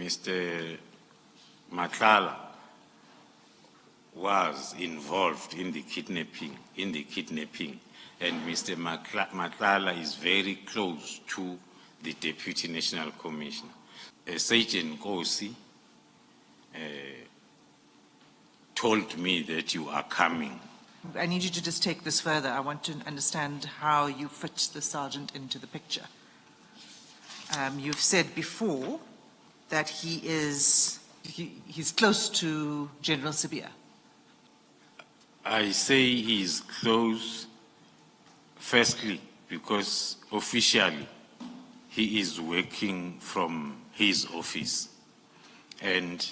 Mr. Matlala was involved in the kidnapping, and Mr. Matlala is very close to the Deputy National Commissioner. Sergeant Kosi told me that you are coming. I need you to just take this further. I want to understand how you fit the sergeant into the picture. You've said before that he's close to General Sibiya. I say he's close, firstly, because officially he is working from his office. And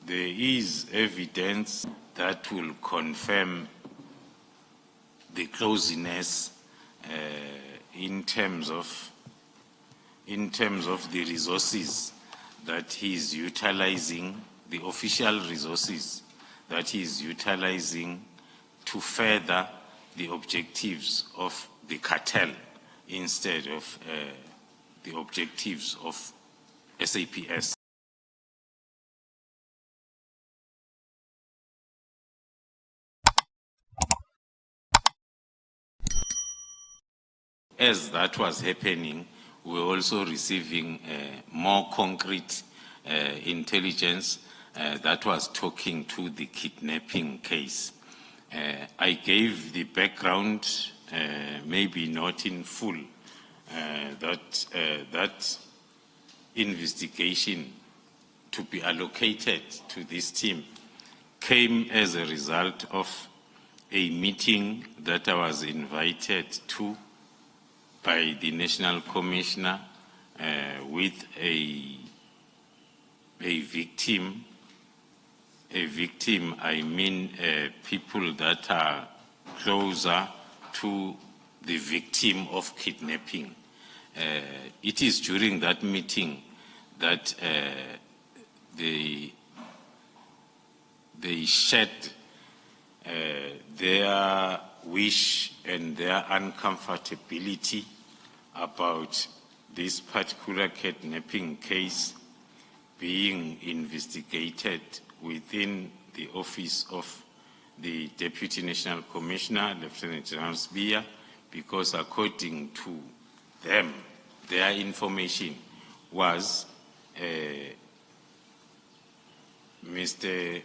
there is evidence that will confirm the closeness in terms of the resources that he is utilizing, the official resources that he is utilizing to further the objectives of the cartel instead of the objectives of SAPS. As that was happening, we were also receiving more concrete intelligence that was talking to the kidnapping case. I gave the background, maybe not in full, that investigation to be allocated to this team came as a result of a meeting that I was invited to by the National Commissioner with a victim. A victim, I mean people that are closer to the victim of kidnapping. It is during that meeting that they shared their wish and their uncomfortability about this particular kidnapping case being investigated within the office of the Deputy National Commissioner, Lieutenant General Sibiya, because according to them, their information was Mr.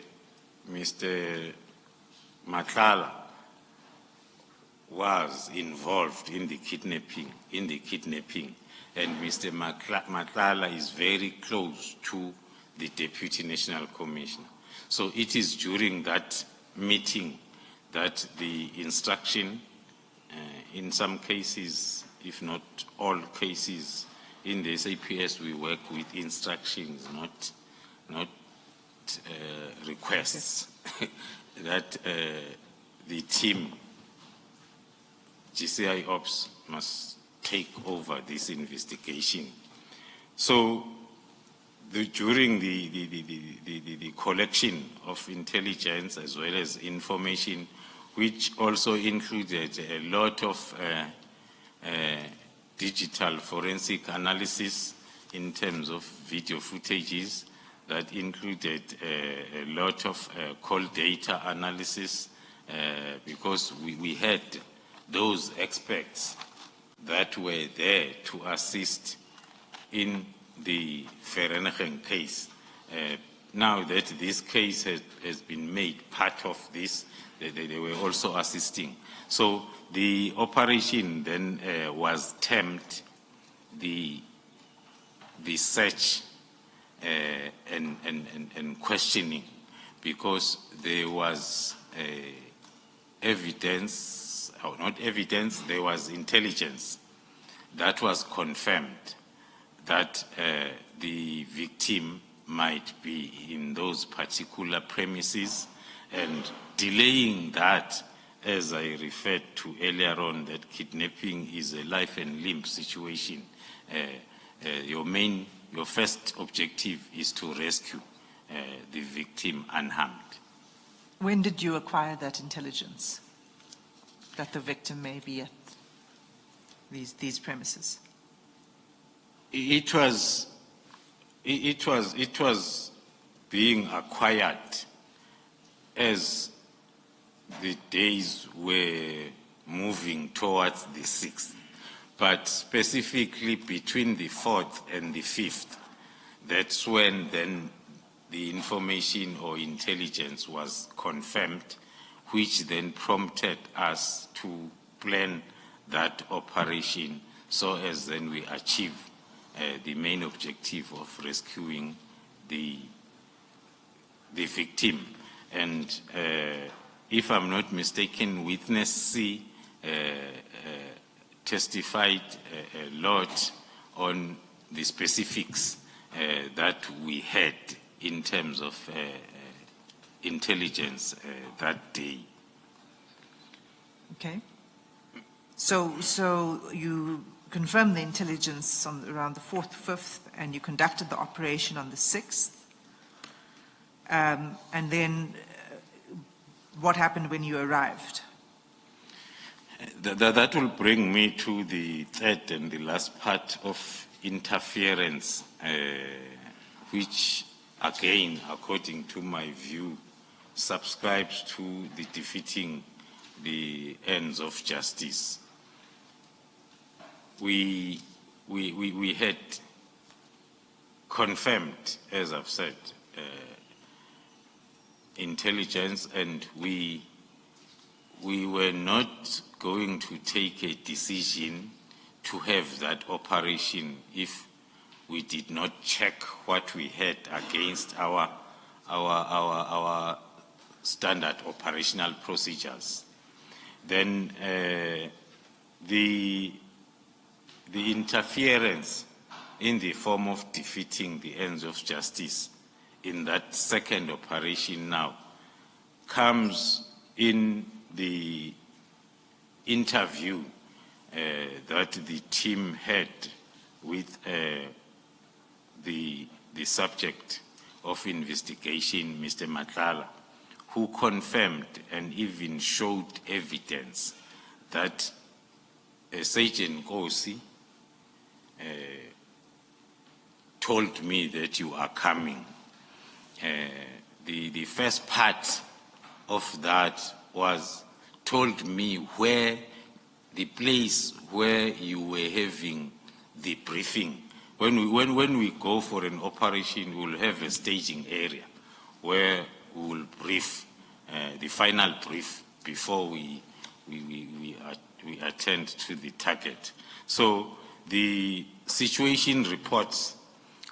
Matlala was involved in the kidnapping, and Mr. Matlala is very close to the Deputy National Commissioner. So it is during that meeting that the instruction, in some cases, if not all cases, in the SAPS we work with instructions, not requests, that the team, GCI Ops, must take over this investigation. So during the collection of intelligence as well as information, which also included a lot of digital forensic analysis in terms of video footages, that included a lot of call data analysis, because we had those experts that were there to assist in the Vereeniging case. Now that this case has been made part of this, they were also assisting. So the operation then was termed the search and questioning, because there was evidence, or not evidence, there was intelligence that was confirmed that the victim might be in those particular premises, and delaying that, as I referred to earlier on, that kidnapping is a life and limb situation. Your first objective is to rescue the victim unharmed. When did you acquire that intelligence that the victim may be at these premises? It was It was being acquired as the days were moving towards the 6th, but specifically between the 4th and the 5th, that's when then the information or intelligence was confirmed, which then prompted us to plan that operation so as then we achieve the main objective of rescuing the victim. And if I'm not mistaken, witness C testified a lot on the specifics that we had in terms of intelligence that day. Okay. So you confirmed the intelligence on around the 4th, 5th, and you conducted the operation on the 6th. And then what happened when you arrived? That will bring me to the third and the last part of interference, which again, according to my view, subscribes to the defeating the ends of justice. We had confirmed, as I've said, intelligence, and we were not going to take a decision to have that operation if we did not check what we had against our standard operational procedures. Then the interference in the form of defeating the ends of justice in that second operation now comes in the interview that the team had with the subject of investigation, Mr. Matlala, who confirmed and even showed evidence that Sergeant Nkosi told me that you are coming. The first part of that was told me where the place where you were having the briefing. When we go for an operation, we'll have a staging area where we will brief, the final brief before we attend to the target. So the situation reports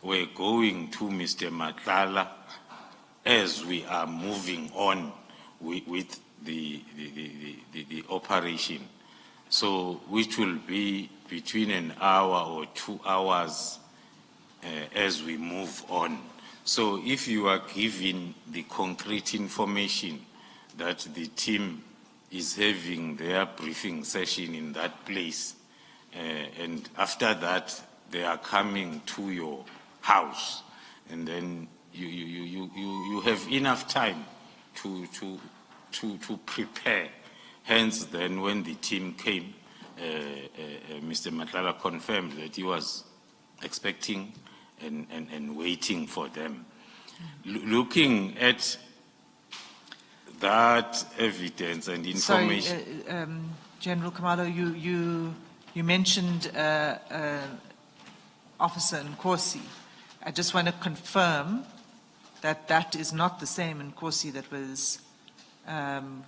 were going to Mr. Matlala as we are moving on with the operation. So which will be between an hour or 2 hours as we move on. So if you are given the concrete information that the team is having their briefing session in that place, and after that they are coming to your house, and then you have enough time to prepare. Hence, then when the team came, Mr. Matlala confirmed that he was expecting and waiting for them. Looking at that evidence and information. Sorry, General Khumalo, you mentioned Officer Nkosi. I just want to confirm that that is not the same Nkosi that was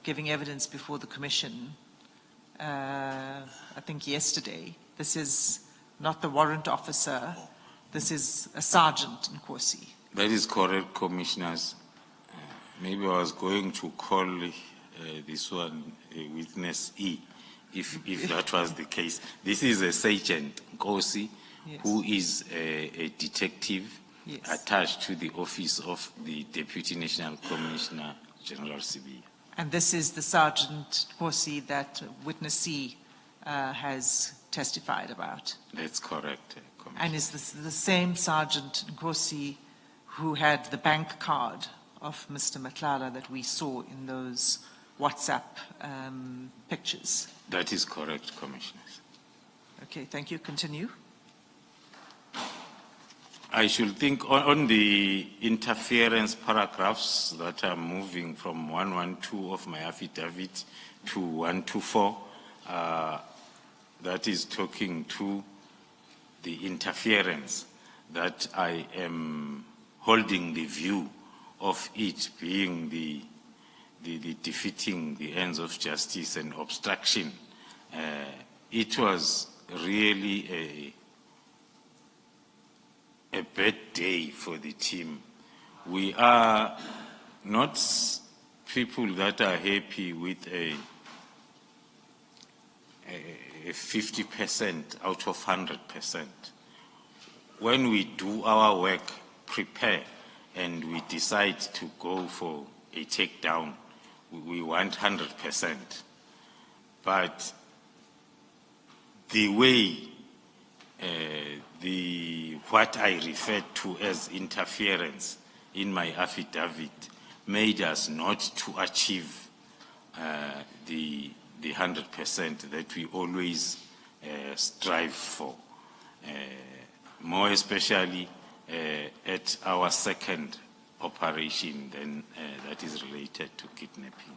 giving evidence before the commission, I think yesterday. This is not the warrant officer. This is a Sergeant Nkosi. That is correct, Commissioners. Maybe I was going to call this one witness E, if that was the case. This is a Sergeant Nkosi, yes, who is a detective, yes, attached to the office of the Deputy National Commissioner, General Sibiya. And this is the Sergeant Nkosi that witness C has testified about? That's correct, Commissioner. And is this the same Sergeant Nkosi who had the bank card of Mr. Matlala that we saw in those WhatsApp pictures? That is correct, Commissioners. Okay, thank you. Continue. I should think on the interference paragraphs that are moving from 112 of my affidavit to 124, that is talking to the interference, that I am holding the view of it being the defeating the ends of justice and obstruction. It was really a bad day for the team. We are not people that are happy with a 50% out of 100%. When we do our work, prepare, and we decide to go for a takedown, we want 100%. But the way what I referred to as interference in my affidavit made us not to achieve the 100% that we always strive for, more especially at our second operation then that is related to kidnapping.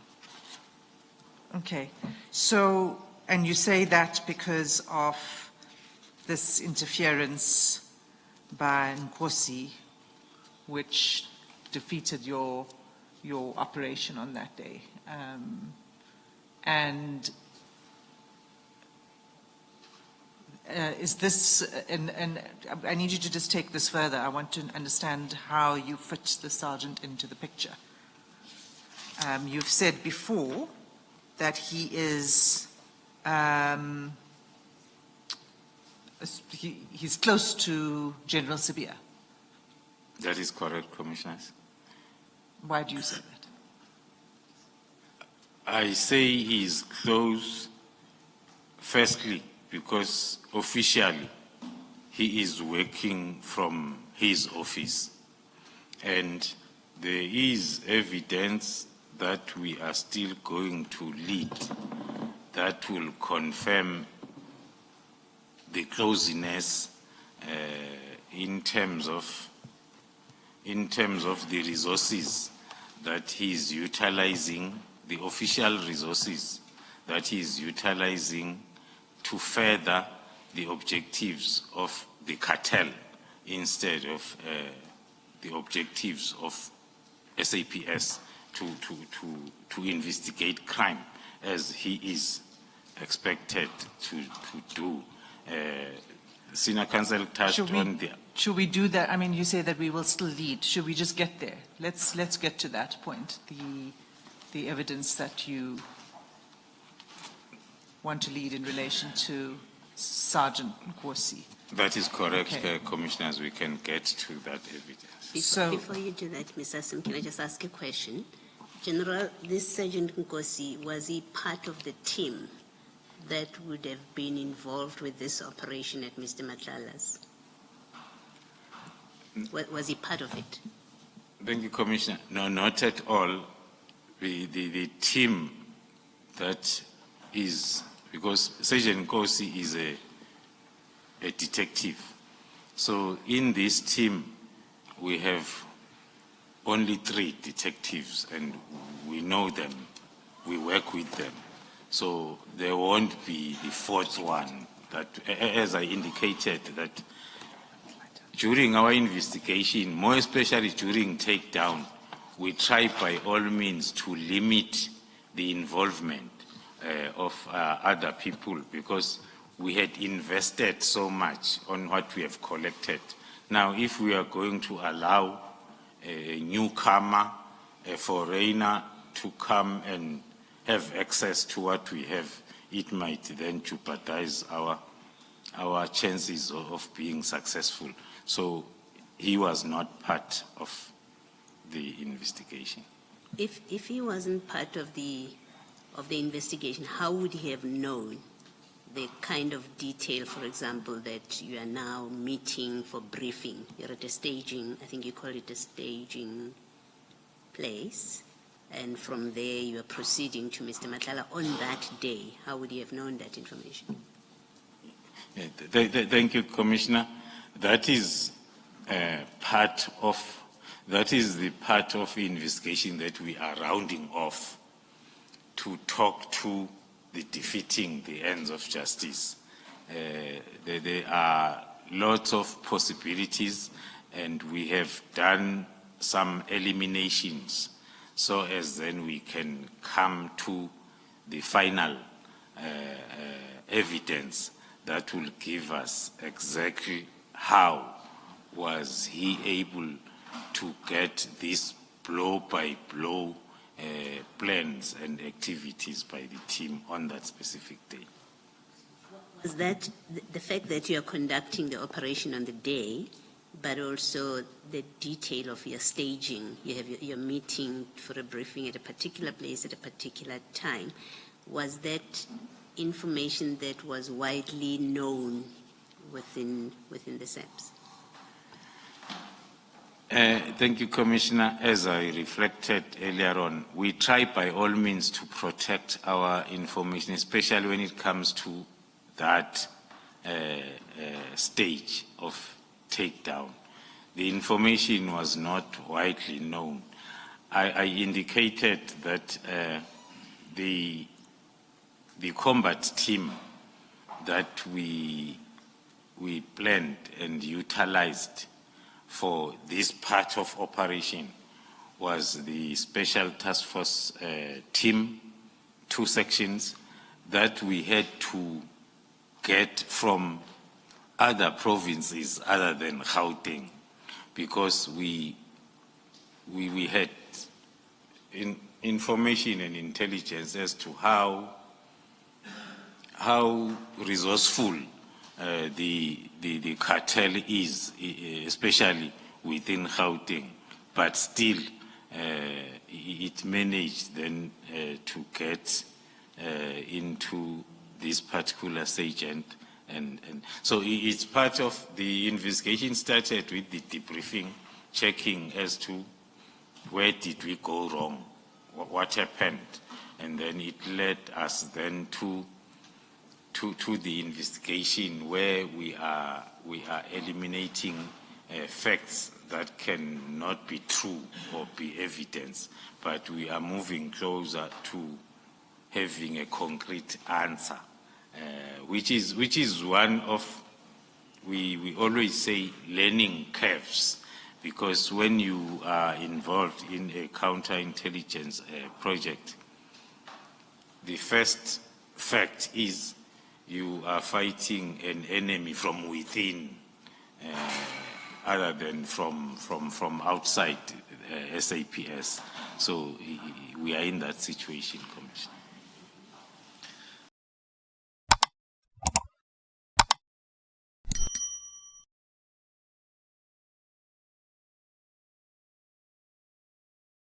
Okay, so, and you say that because of this interference by Nkosi, which defeated your operation on that day. And is this, and I need you to just take this further. I want to understand how you fit the sergeant into the picture. You've said before that he is, he's close to General Sibiya. That is correct, Commissioners. Why do you say that? I say he is close, firstly, because officially he is working from his office. And there is evidence that we are still going to lead that will confirm the closeness in terms of the resources that he is utilizing, the official resources that he is utilizing to further the objectives of the cartel instead of the objectives of SAPS to investigate crime as he is expected to do. Senior Counsel touched on the... Should we do that? I mean, you say that we will still lead. Should we just get there? Let's get to that point, the evidence that you want to lead in relation to Sergeant Nkosi. That is correct, Okay. Commissioners. We can get to that evidence. Before you do that, Ms. Asim, can I just ask a question? General, this Sergeant Nkosi, was he part of the team that would have been involved with this operation at Mr. Matlala's? Was he part of it? Thank you, Commissioner. No, not at all. The team that is, because Sergeant Nkosi is a detective. So in this team, we have only 3 detectives, and we know them. We work with them. So there won't be the 4th one. That, as I indicated, that during our investigation, more especially during takedown, we try by all means to limit the involvement of other people, because we had invested so much on what we have collected. Now, if we are going to allow a newcomer, a foreigner, to come and have access to what we have, it might then jeopardize our chances of being successful. So he was not part of the investigation. If he wasn't part of the investigation, how would he have known the kind of detail, for example, that you are now meeting for briefing? You're at a staging, I think you call it a staging place, and from there you are proceeding to Mr. Matlala on that day. How would he have known that information? Thank you, Commissioner. That is that is the part of the investigation that we are rounding off to talk to the defeating the ends of justice. There are lots of possibilities, and we have done some eliminations so as then we can come to the final evidence that will give us exactly how was he able to get these blow-by-blow plans and activities by the team on that specific day. Was that the fact that you are conducting the operation on the day, but also the detail of your staging? You have your meeting for a briefing at a particular place at a particular time. Was that information that was widely known within the SAPS? Thank you, Commissioner. As I reflected earlier on, we try by all means to protect our information, especially when it comes to that stage of takedown. The information was not widely known. I indicated that the combat team that we planned and utilized for this part of operation was the Special Task Force team, 2 sections, that we had to get from other provinces other than Gauteng, because we had information and intelligence as to how resourceful the cartel is, especially within Gauteng, but still it managed then to get into this particular agent, and so it's part of the investigation. Started with the debriefing, checking as to where did we go wrong, what happened, and then it led us then to the investigation where we are eliminating facts that cannot be true or be evidence, but we are moving closer to having a concrete answer, which is one of, we always say, learning curves, because when you are involved in a counterintelligence project, the first fact is you are fighting an enemy from within, other than from outside SAPS. So we are in that situation, Commissioner.